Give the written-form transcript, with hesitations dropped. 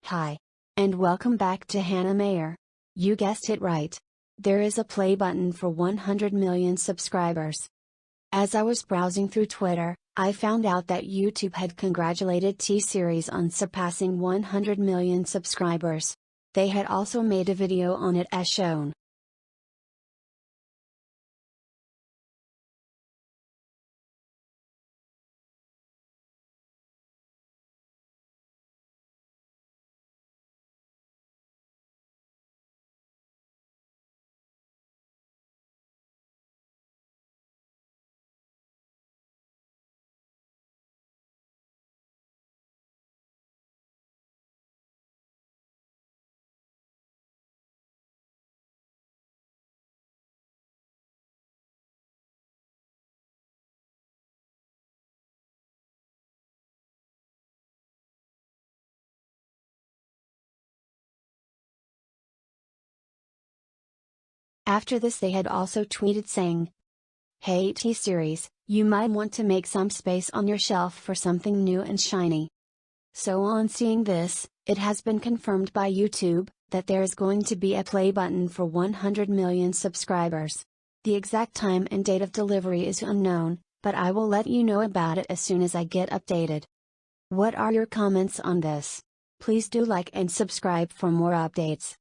Hi. And welcome back to Hannah Mayer. You guessed it right. There is a play button for 100 million subscribers. As I was browsing through Twitter, I found out that YouTube had congratulated T-Series on surpassing 100 million subscribers. They had also made a video on it as shown. After this they had also tweeted saying, "Hey T-Series, you might want to make some space on your shelf for something new and shiny." So on seeing this, it has been confirmed by YouTube, that there is going to be a play button for 100 million subscribers. The exact time and date of delivery is unknown, but I will let you know about it as soon as I get updated. What are your comments on this? Please do like and subscribe for more updates.